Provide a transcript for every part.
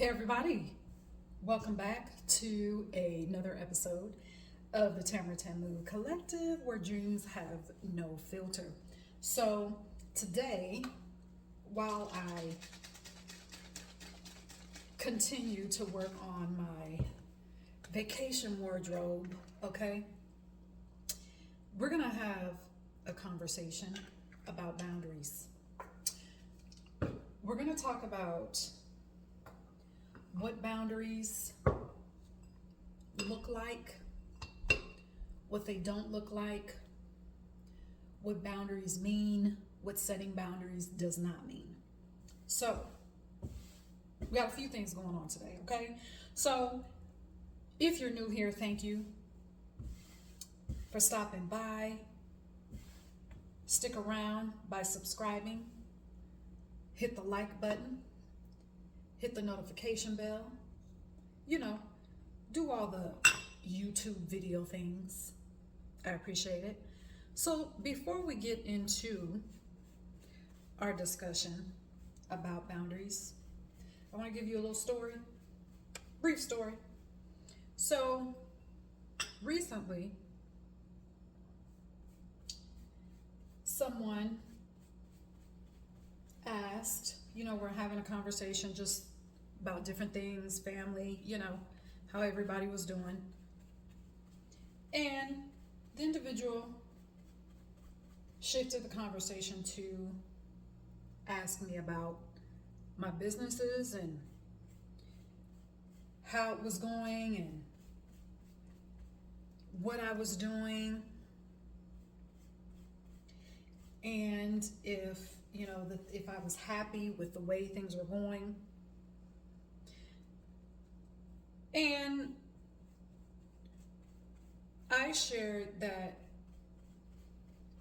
Hey everybody, welcome back to another episode of the TamaraTamu Collective where dreams have no filter. So today, while I continue to work on my vacation wardrobe, okay, we're gonna have a conversation about boundaries. We're gonna talk about what boundaries look like, what they don't look like, what boundaries mean, what setting boundaries does not mean. So, we got a few things going on today, okay? So, if you're new here, thank you for stopping by. Stick around by subscribing, hit the like button, hit the notification bell, do all the YouTube video things. I appreciate it. So before we get into our discussion about boundaries, I want to give you a little story, brief story. So recently, someone asked, we're having a conversation just about different things, family, how everybody was doing. And the individual shifted the conversation to ask me about my businesses and how it was going and what I was doing. And if I was happy with the way things were going. And I shared that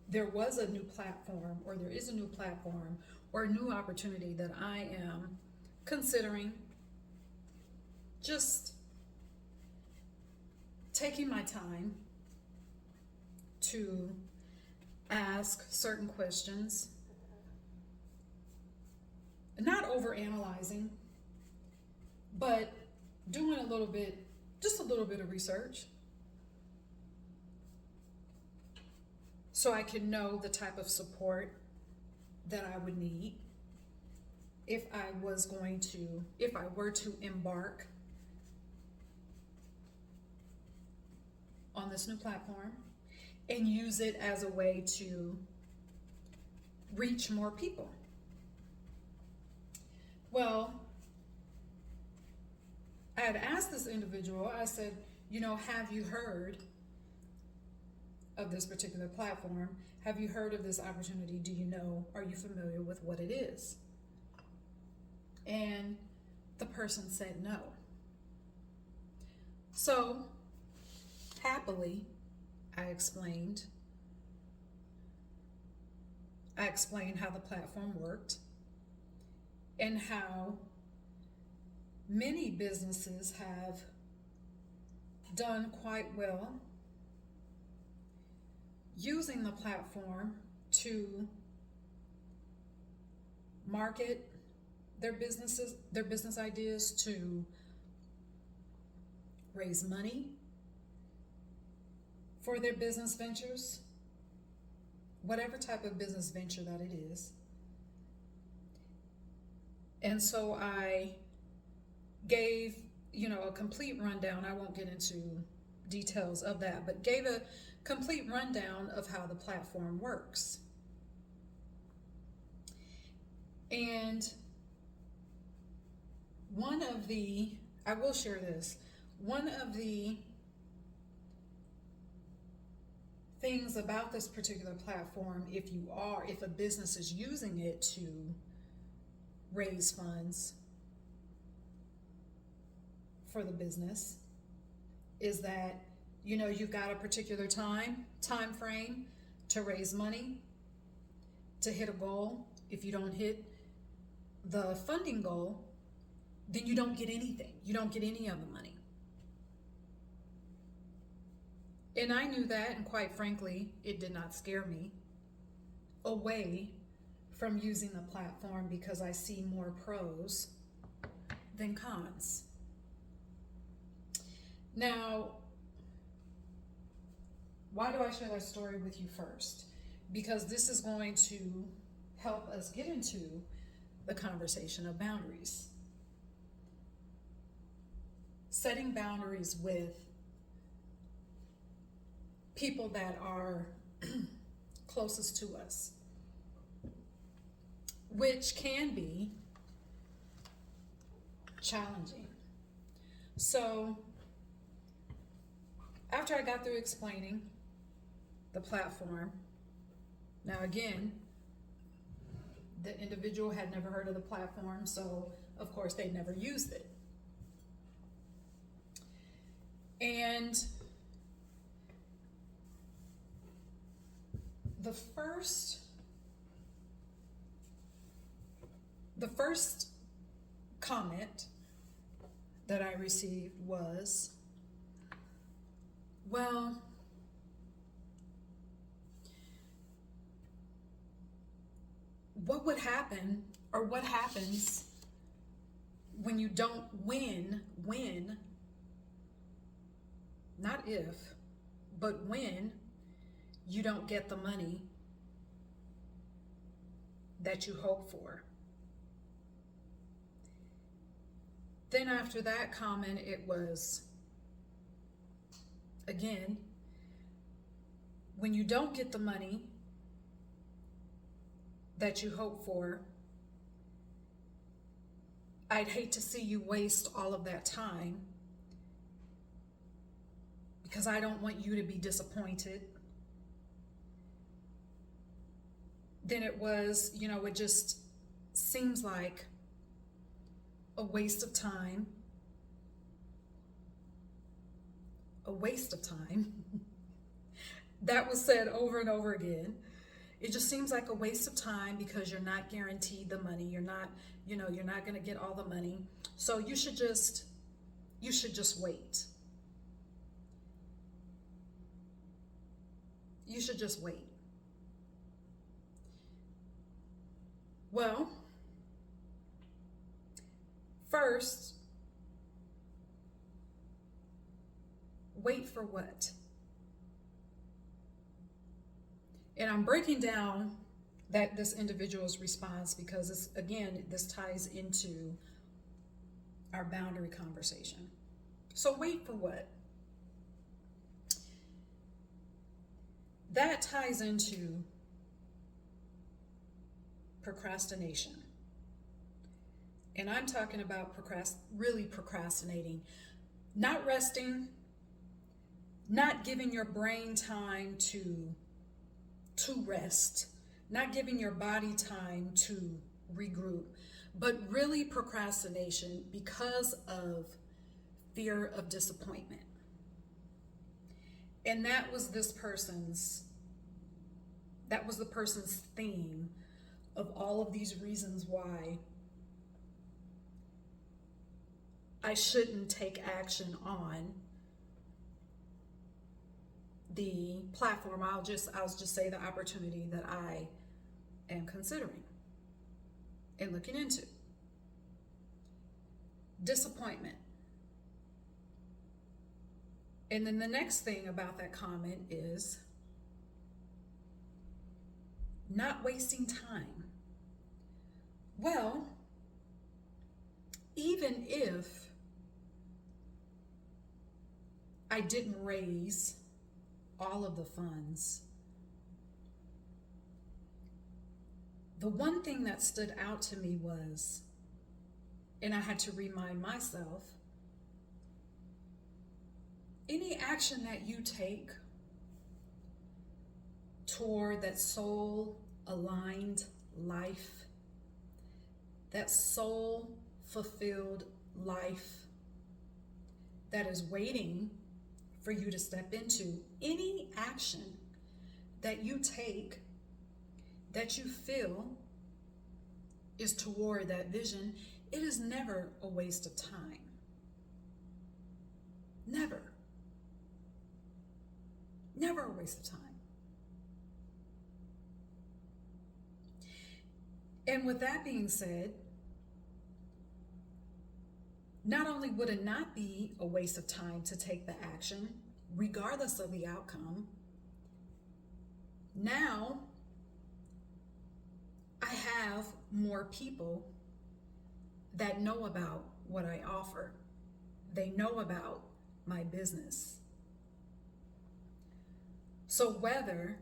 there was a new platform, or there is a new platform, or a new opportunity that I am considering, just taking my time to ask certain questions, not over analyzing, but doing just a little bit of research so I can know the type of support that I would need if I were to embark on this new platform and use it as a way to reach more people. Well, I had asked this individual, I said, have you heard of this particular platform? Have you heard of this opportunity? Are you familiar with what it is? And the person said no. So, happily, I explained how the platform worked and how many businesses have done quite well using the platform to market their business ideas, to raise money for their business ventures, whatever type of business venture that it is. And so I gave, a complete rundown. I won't get into details of that, but gave a complete rundown of how the platform works. And I will share this, one of the things about this particular platform, if a business is using it to raise funds for the business, is that you've got a particular time frame to raise money, to hit a goal. If you don't hit the funding goal, then you don't get anything. You don't get any of the money. And I knew that, and quite frankly, it did not scare me away from using the platform, because I see more pros than cons. Now, why do I share that story with you first? Because this is going to help us get into the conversation of boundaries. Setting boundaries with people that are closest to us, which can be challenging. So, after I got through explaining the platform, now again, the individual had never heard of the platform, so of course they never used it. And the first comment that I received was, well, what would happen, or what happens when you don't win, not if, but when you don't get the money that you hope for? Then after that comment, it was, again, when you don't get the money that you hope for, I'd hate to see you waste all of that time, because I don't want you to be disappointed. Then it was, it just seems like a waste of time. A waste of time. That was said over and over again. It just seems like a waste of time because you're not guaranteed the money. You're not going to get all the money. So you should just wait. You should just wait. Well, first, wait for what? And I'm breaking down this individual's response because this ties into our boundary conversation. So wait for what? That ties into procrastination. And I'm talking about really procrastinating, not resting, not giving your brain time to rest, not giving your body time to regroup, but really procrastination because of fear of disappointment. And that was the person's theme of all of these reasons why I shouldn't take action on the platform. I'll just say the opportunity that I am considering and looking into. Disappointment. And then the next thing about that comment is not wasting time. Well, even if I didn't raise all of the funds, the one thing that stood out to me was, and I had to remind myself, any action that you take toward that soul-aligned life, that soul-fulfilled life that is waiting for you to step into, any action that you take that you feel is toward that vision, it is never a waste of time. Never. Never a waste of time. And with that being said, not only would it not be a waste of time to take the action, regardless of the outcome, now I have more people that know about what I offer. They know about my business. So whether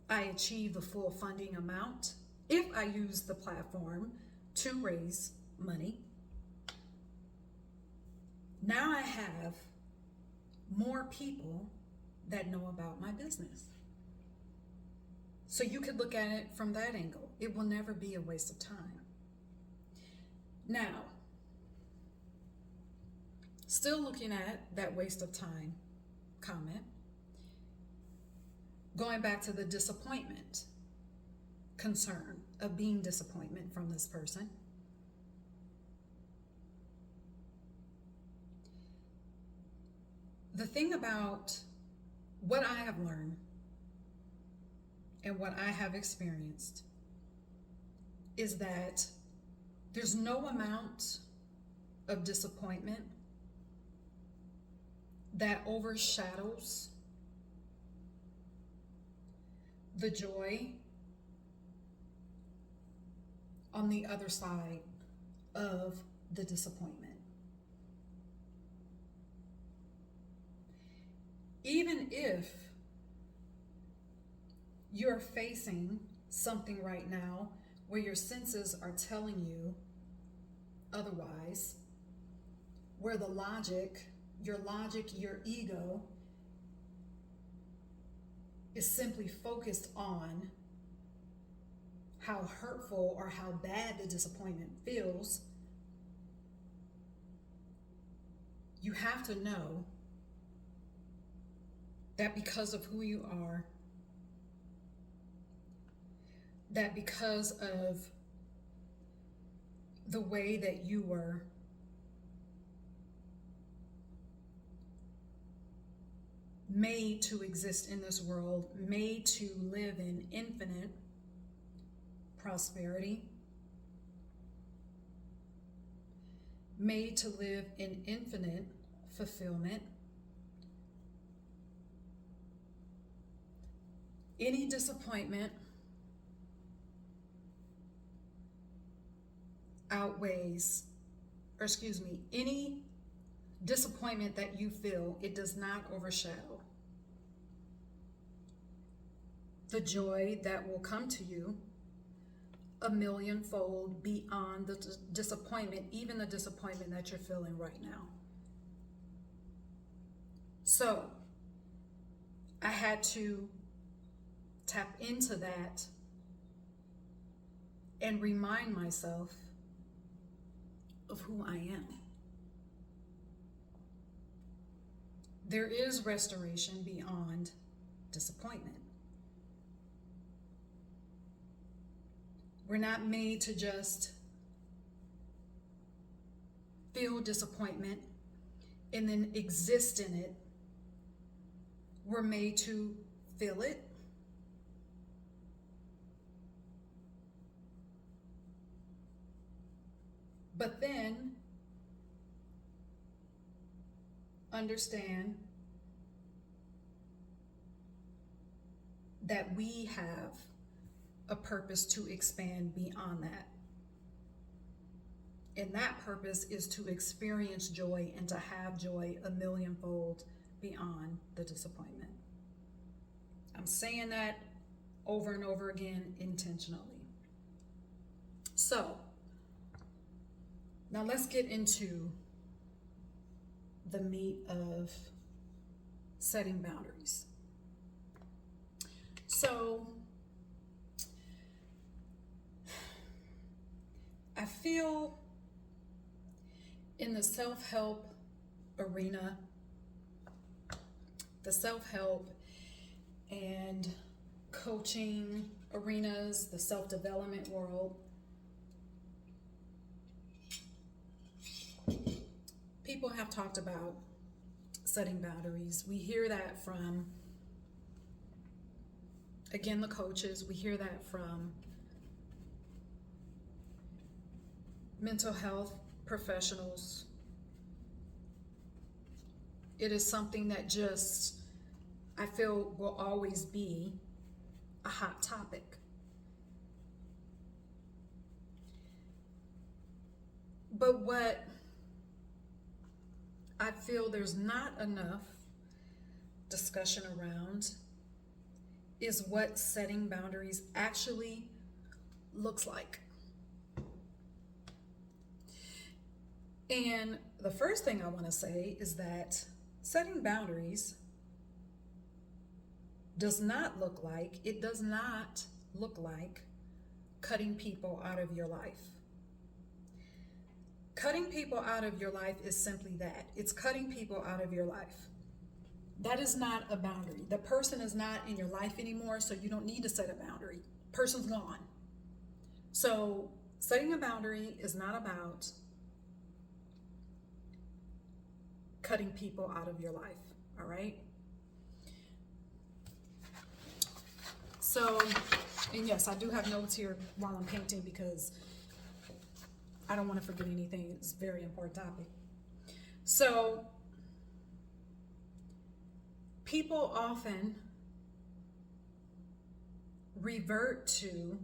I achieve the full funding amount, if I use the platform to raise money, now I have more people that know about my business. So you could look at it from that angle. It will never be a waste of time. Now, still looking at that waste of time comment, going back to the disappointment concern of being disappointment from this person. The thing about what I have learned and what I have experienced is that there's no amount of disappointment that overshadows the joy on the other side of the disappointment. Even if you're facing something right now where your senses are telling you otherwise, where the logic, your ego is simply focused on how hurtful or how bad the disappointment feels, you have to know that because of who you are, that because of the way that you were made to exist in this world, made to live in infinite prosperity, made to live in infinite fulfillment, any disappointment any disappointment that you feel, it does not overshadow the joy that will come to you a millionfold beyond the disappointment, even the disappointment that you're feeling right now. So I had to tap into that and remind myself of who I am. There is restoration beyond disappointment. We're not made to just feel disappointment and then exist in it. We're made to feel it, but then understand that we have a purpose to expand beyond that. And that purpose is to experience joy and to have joy a millionfold beyond the disappointment. I'm saying that over and over again intentionally. So, now let's get into the meat of setting boundaries. So, I feel in the self-help arena, the self-help and coaching arenas, the self-development world, people have talked about setting boundaries. We hear that from, again, the coaches. We hear that from mental health professionals, it is something that just, I feel, will always be a hot topic. But what I feel there's not enough discussion around is what setting boundaries actually looks like. And the first thing I want to say is that setting boundaries does not look like cutting people out of your life. Cutting people out of your life is simply that. It's cutting people out of your life. That is not a boundary. The person is not in your life anymore, so you don't need to set a boundary. Person's gone. So setting a boundary is not about cutting people out of your life, all right? So, and yes, I do have notes here while I'm painting because I don't want to forget anything. It's a very important topic. So, people often revert to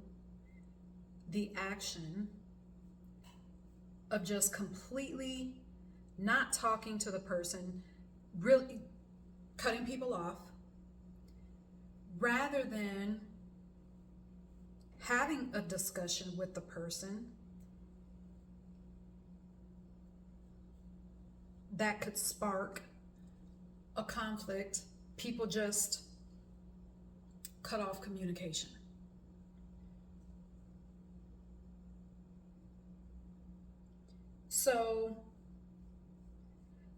the action of just completely not talking to the person, really cutting people off, rather than having a discussion with the person that could spark a conflict. People just cut off communication. So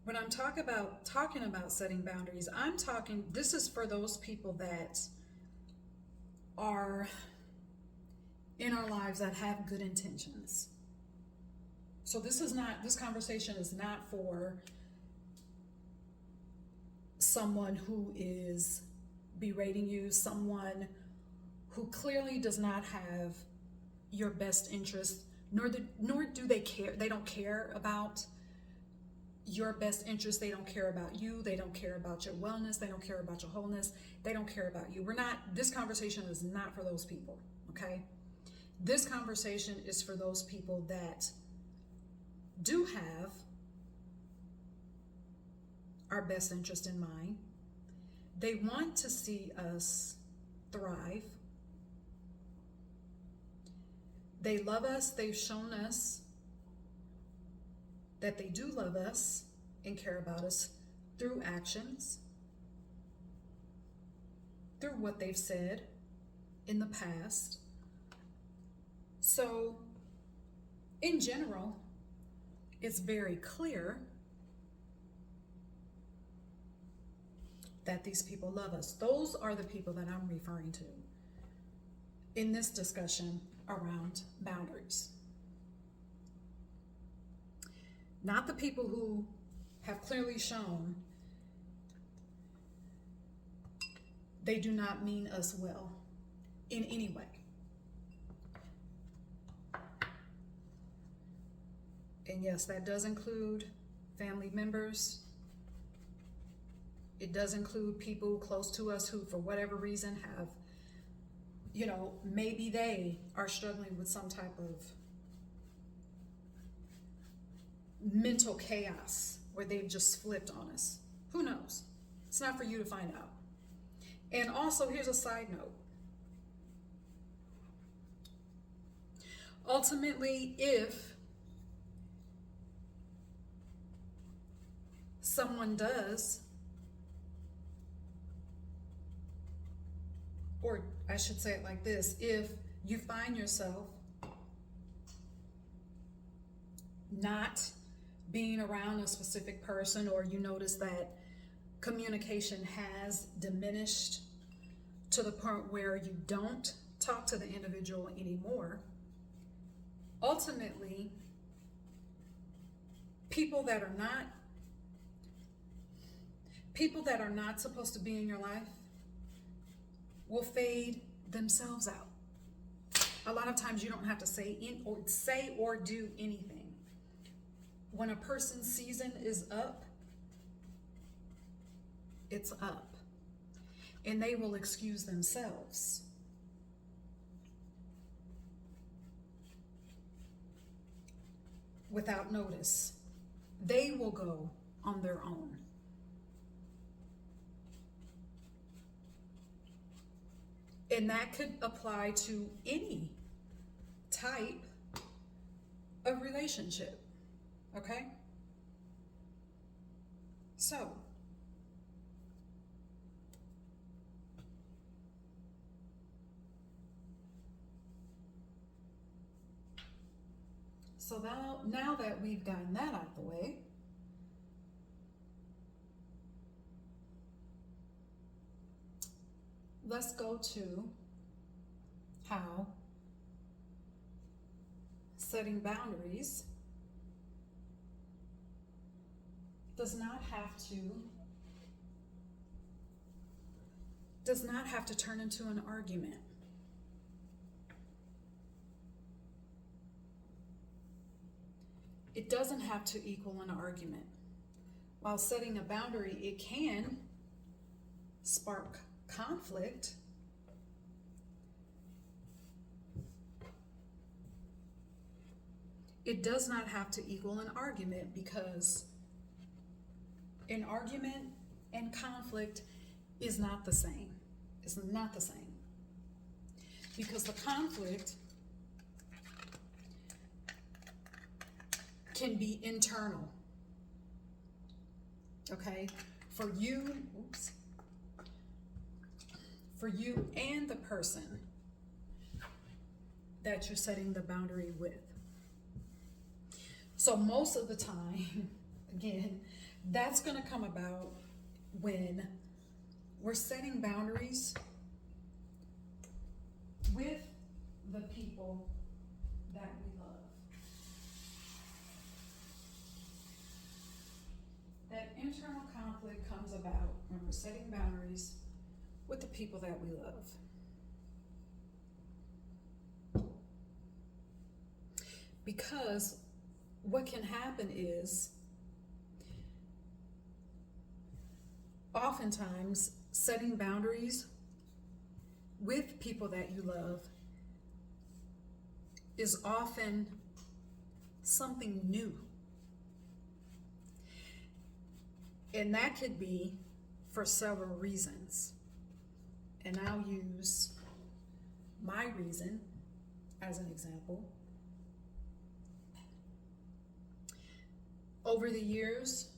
when I'm talking about setting boundaries, this is for those people that are in our lives that have good intentions. So this conversation is not for someone who is berating you, someone who clearly does not have your best interest, nor do they care. They don't care about your best interest. They don't care about you. They don't care about your wellness. They don't care about your wholeness. They don't care about you. This conversation is not for those people, okay? This conversation is for those people that do have our best interest in mind. They want to see us thrive. They love us. They've shown us that they do love us and care about us through actions, through what they've said in the past. So, in general, it's very clear that these people love us. Those are the people that I'm referring to in this discussion around boundaries. Not the people who have clearly shown they do not mean us well in any way. And yes, that does include family members. It does include people close to us who, for whatever reason, have, maybe they are struggling with some type of mental chaos where they've just flipped on us. Who knows? It's not for you to find out. And also, here's a side note. Ultimately, if someone does, or I should say it like this, if you find yourself not being around a specific person, or you notice that communication has diminished to the point where you don't talk to the individual anymore, ultimately, people that are not supposed to be in your life will fade themselves out. A lot of times you don't have to say or do anything. When a person's season is up, it's up. And they will excuse themselves. Without notice. They will go on their own. And that could apply to any type of relationship. Okay? So, now that we've gotten that out of the way, let's go to how setting boundaries does not have to turn into an argument. It doesn't have to equal an argument. While setting a boundary, it can spark conflict. It does not have to equal an argument, because an argument and conflict is not the same. It's not the same. Because the conflict can be internal. Okay? For you and the person that you're setting the boundary with. So most of the time, again, that's going to come about when we're setting boundaries with the people that we love. That internal conflict comes about when we're setting boundaries with the people that we love. Because what can happen is, oftentimes setting boundaries with people that you love is often something new. And that could be for several reasons. And I'll use my reason as an example. Over the years,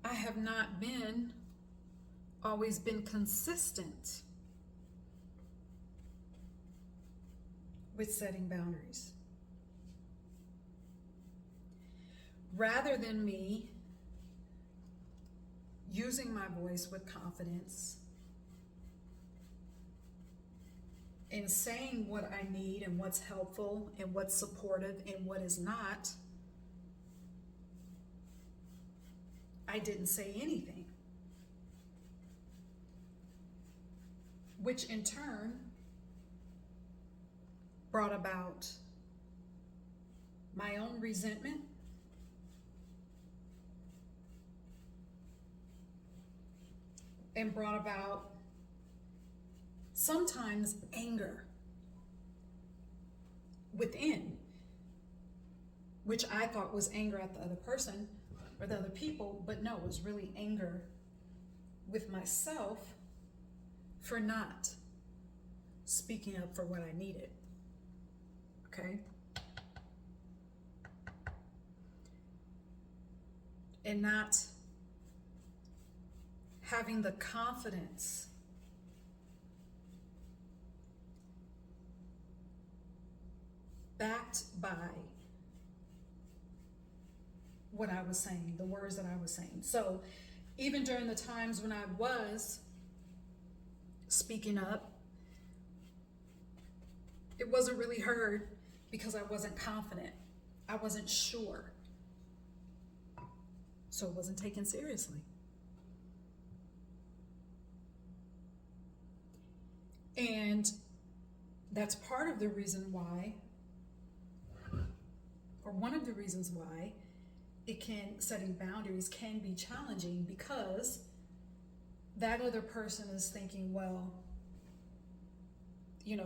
I have not always been consistent with setting boundaries. Rather than me using my voice with confidence and saying what I need and what's helpful and what's supportive and what is not, I didn't say anything. Which in turn brought about my own resentment, and brought about sometimes anger within, which I thought was anger at the other person or the other people, but no, it was really anger with myself for not speaking up for what I needed. Okay? And not having the confidence backed by what I was saying, the words that I was saying. So even during the times when I was speaking up, it wasn't really heard because I wasn't confident. I wasn't sure. So it wasn't taken seriously. And that's part of the reason why, or one of the reasons why setting boundaries can be challenging, because that other person is thinking, well,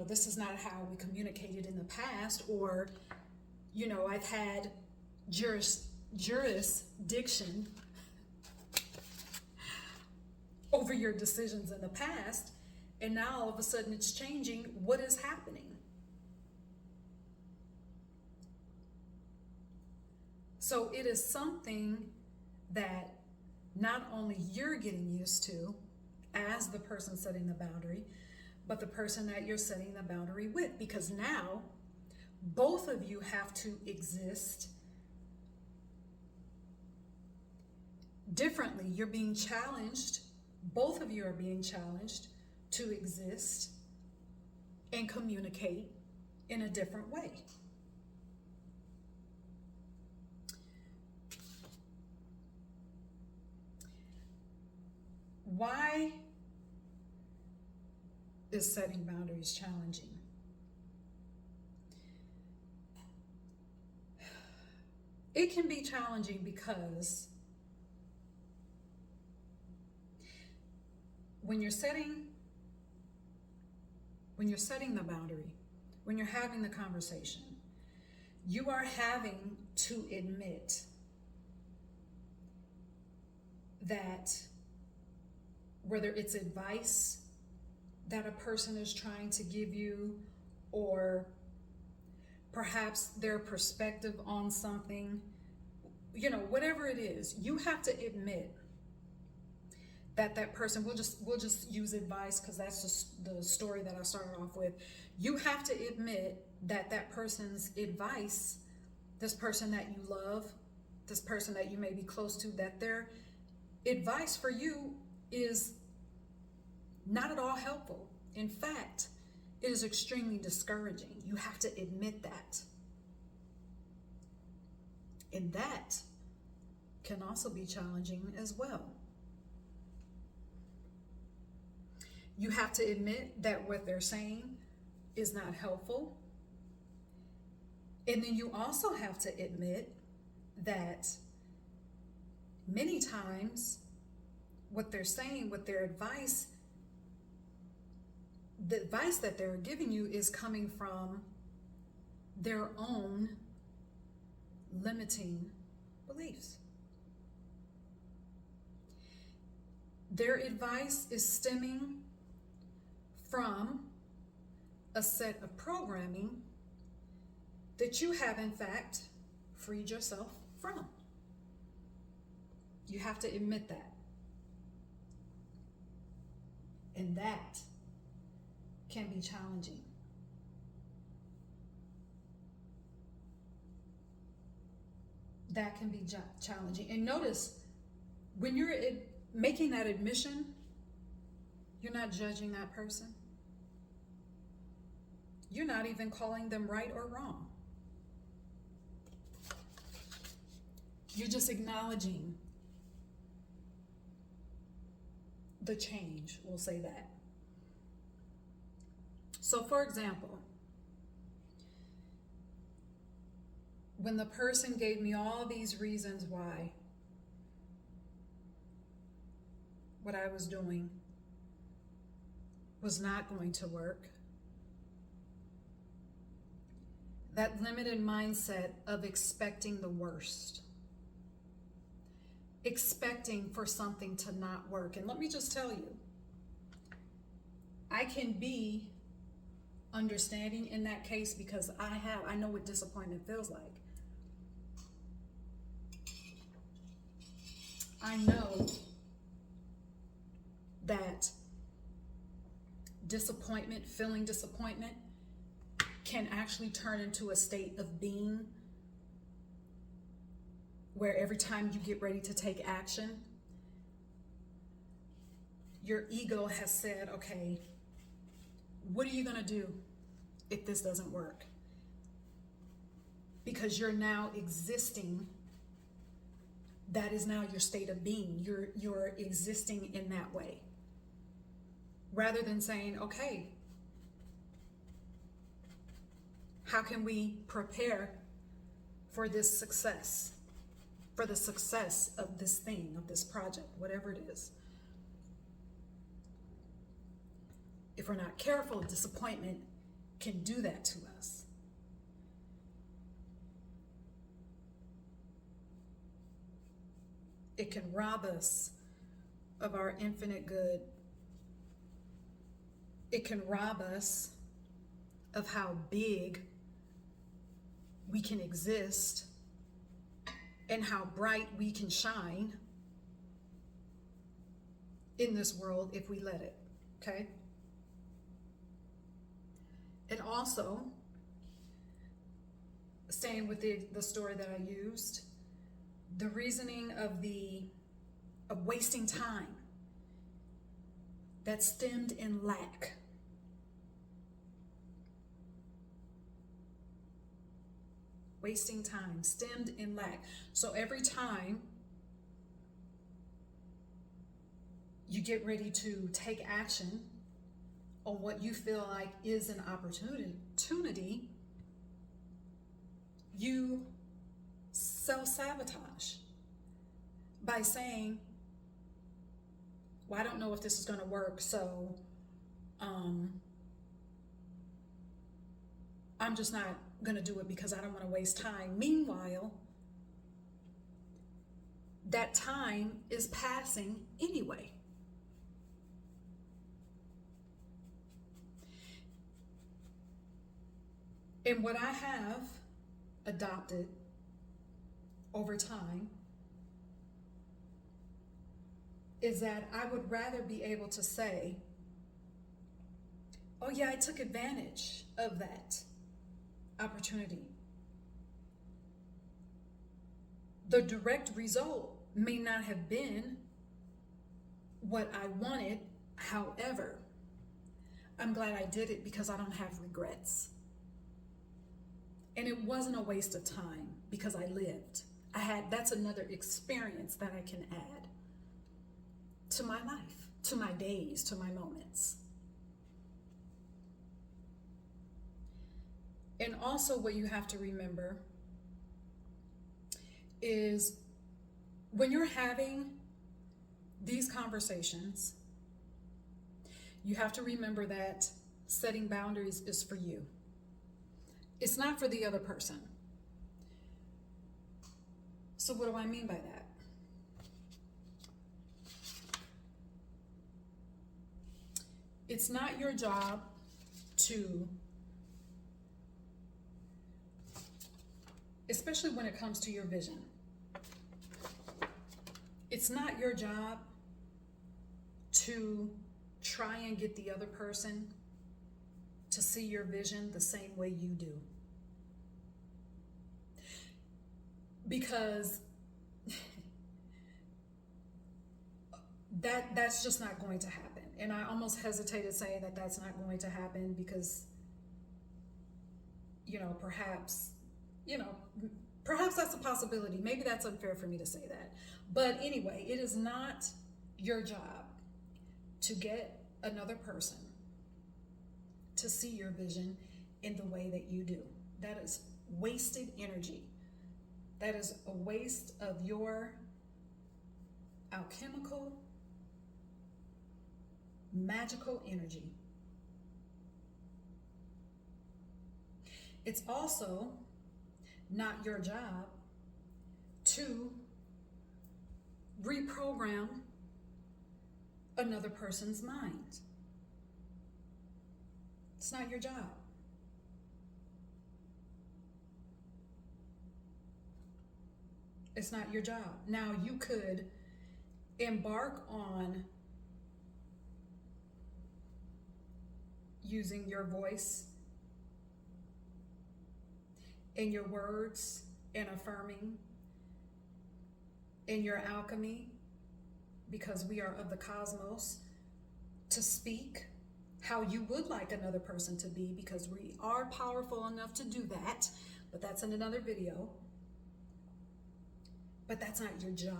this is not how we communicated in the past, or, I've had jurisdiction over your decisions in the past, and now all of a sudden it's changing. What is happening? So it is something that not only you're getting used to as the person setting the boundary, but the person that you're setting the boundary with, because now both of you have to exist differently. You're being challenged. Both of you are being challenged to exist and communicate in a different way. Why is setting boundaries challenging? It can be challenging because when you're setting the boundary, when you're having the conversation, you are having to admit that whether it's advice that a person is trying to give you, or perhaps their perspective on something, whatever it is, you have to admit that person, we'll just use advice because that's just the story that I started off with. You have to admit that person's advice, this person that you love, this person that you may be close to, that their advice for you is not at all helpful. In fact, it is extremely discouraging. You have to admit that. And that can also be challenging as well. You have to admit that what they're saying is not helpful. And then you also have to admit that many times what they're saying, what their advice, the advice that they're giving you is coming from their own limiting beliefs. Their advice is stemming from a set of programming that you have in fact freed yourself from. You have to admit that. And that can be challenging. That can be challenging. And notice, when you're making that admission, you're not judging that person. You're not even calling them right or wrong. You're just acknowledging the change, we'll say that. So for example, when the person gave me all these reasons why what I was doing was not going to work, that limited mindset of expecting the worst, expecting for something to not work. And let me just tell you, I can be understanding in that case because I know what disappointment feels like. I know that feeling disappointment can actually turn into a state of being where every time you get ready to take action, your ego has said, okay, what are you going to do if this doesn't work? Because you're now existing. That is now your state of being. You're existing in that way. Rather than saying, okay, How can we prepare for this success, for the success of this thing, of this project, whatever it is? If we're not careful, disappointment can do that to us. It can rob us of our infinite good. It can rob us of how big we can exist and how bright we can shine in this world if we let it, okay? And also, staying with the story that I used, the reasoning of wasting time that stemmed in lack. Wasting time stemmed in lack. So every time you get ready to take action on what you feel like is an opportunity, you self-sabotage by saying, well, I don't know if this is going to work, so I'm just not going to do it because I don't want to waste time. Meanwhile, that time is passing anyway. And what I have adopted over time is that I would rather be able to say, oh yeah, I took advantage of that opportunity. The direct result may not have been what I wanted. However, I'm glad I did it because I don't have regrets. And it wasn't a waste of time because I lived. That's another experience that I can add to my life, to my days, to my moments. And also what you have to remember is when you're having these conversations, you have to remember that setting boundaries is for you. It's not for the other person. So what do I mean by that? It's not your job to, especially when it comes to your vision, it's not your job to try and get the other person to see your vision the same way you do. Because that's just not going to happen. And I almost hesitated saying that that's not going to happen because, perhaps that's a possibility. Maybe that's unfair for me to say that. But anyway, it is not your job to get another person to see your vision in the way that you do. That is wasted energy. That is a waste of your alchemical, magical energy. It's also not your job to reprogram another person's mind. It's not your job. It's not your job. Now, you could embark on using your voice and your words and affirming in your alchemy, because we are of the cosmos, to speak how you would like another person to be, because we are powerful enough to do that, but that's in another video. But that's not your job.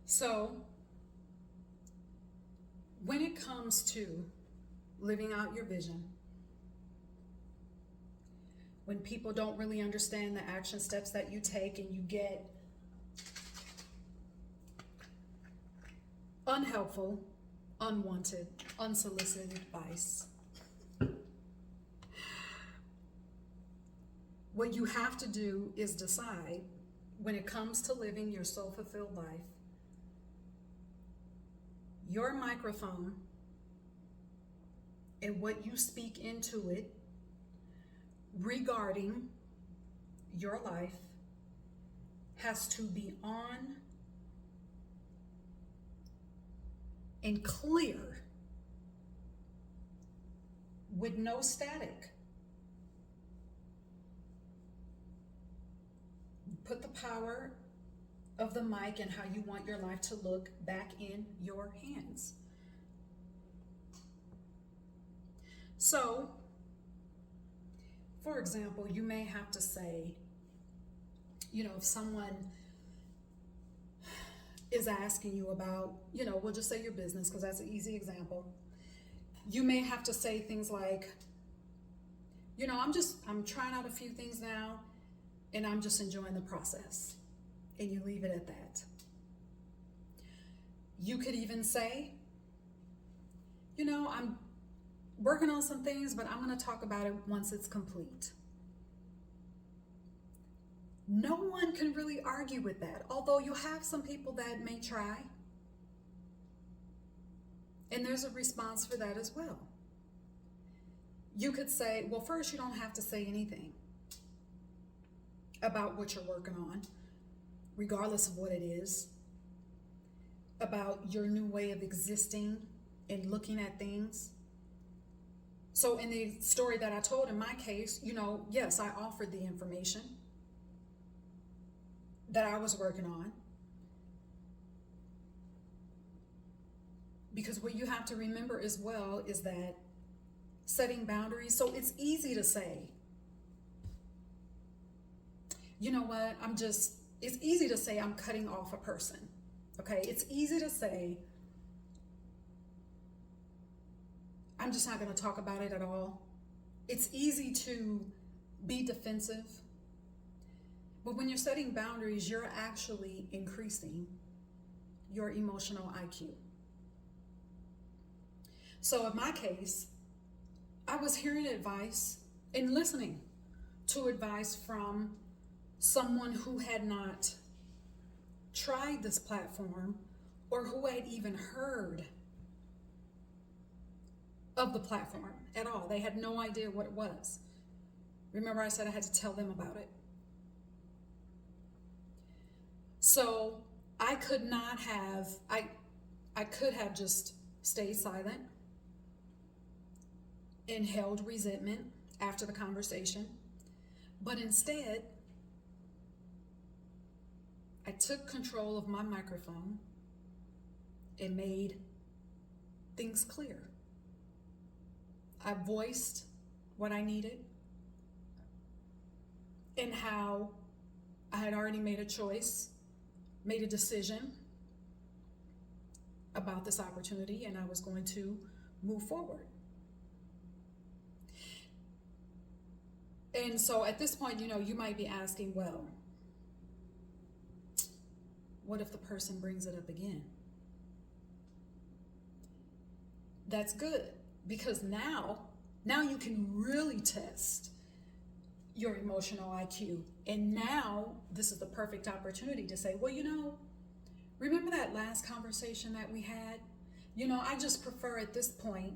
So when it comes to living out your vision, when people don't really understand the action steps that you take and you get unhelpful, unwanted, unsolicited advice, what you have to do is decide, when it comes to living your soul-fulfilled life, your microphone and what you speak into it regarding your life has to be on and clear with no static. Put the power of the mic and how you want your life to look back in your hands. So, for example, you may have to say, if someone is asking you about, we'll just say your business because that's an easy example. You may have to say things like, I'm trying out a few things now and I'm just enjoying the process. And you leave it at that. You could even say, I'm working on some things, but I'm going to talk about it once it's complete. No one can really argue with that, although you have some people that may try. And there's a response for that as well. You could say, well, first, you don't have to say anything about what you're working on, regardless of what it is, about your new way of existing and looking at things. So in the story that I told, in my case, yes, I offered the information that I was working on. Because what you have to remember as well is that setting boundaries, so it's easy to say, it's easy to say I'm cutting off a person, okay? It's easy to say, I'm just not going to talk about it at all. It's easy to be defensive. But when you're setting boundaries, you're actually increasing your emotional IQ. So in my case, I was hearing advice and listening to advice from someone who had not tried this platform or who had even heard of the platform at all. They had no idea what it was. Remember, I said I had to tell them about it. So I could not have, I could have just stayed silent and held resentment after the conversation. But instead, I took control of my microphone and made things clear. I voiced what I needed and how I had already made a choice, made a decision about this opportunity, and I was going to move forward. And so at this point, you might be asking, well, what if the person brings it up again? That's good, because now you can really test your emotional IQ. And now this is the perfect opportunity to say, well, remember that last conversation that we had? I just prefer at this point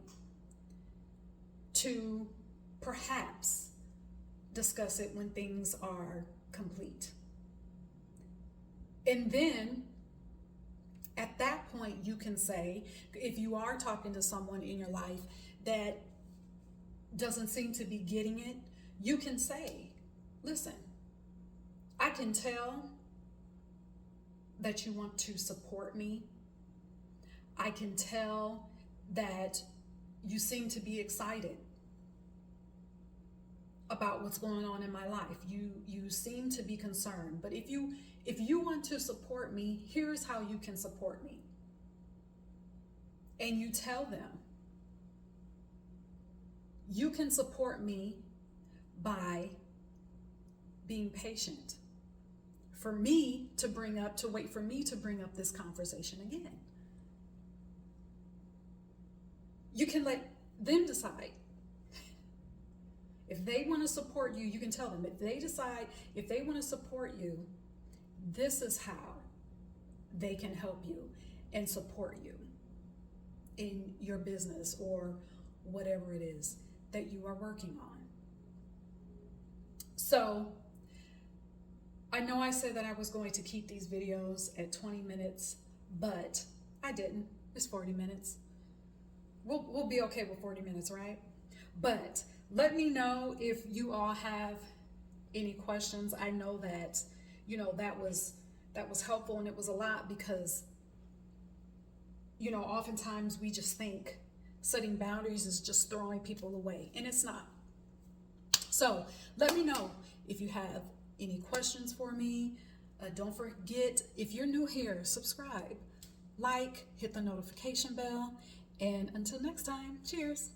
to perhaps discuss it when things are complete. And then at that point, you can say, if you are talking to someone in your life that doesn't seem to be getting it, you can say, listen, I can tell that you want to support me. I can tell that you seem to be excited about what's going on in my life. You seem to be concerned, but if you want to support me, here's how you can support me. and you tell them, you can support me by being patient for me to wait for me to bring up this conversation again. You can let them decide. If they want to support you, you can tell them. If they decide, if they want to support you, this is how they can help you and support you in your business or whatever it is that you are working on. So I know I said that I was going to keep these videos at 20 minutes, but I didn't. It's 40 minutes. We'll be okay with 40 minutes, right? But let me know if you all have any questions. I know that, that was helpful, and it was a lot because, oftentimes we just think setting boundaries is just throwing people away, and it's not. So let me know if you have any questions for me. Don't forget, if you're new here, subscribe, like, hit the notification bell, and until next time, cheers.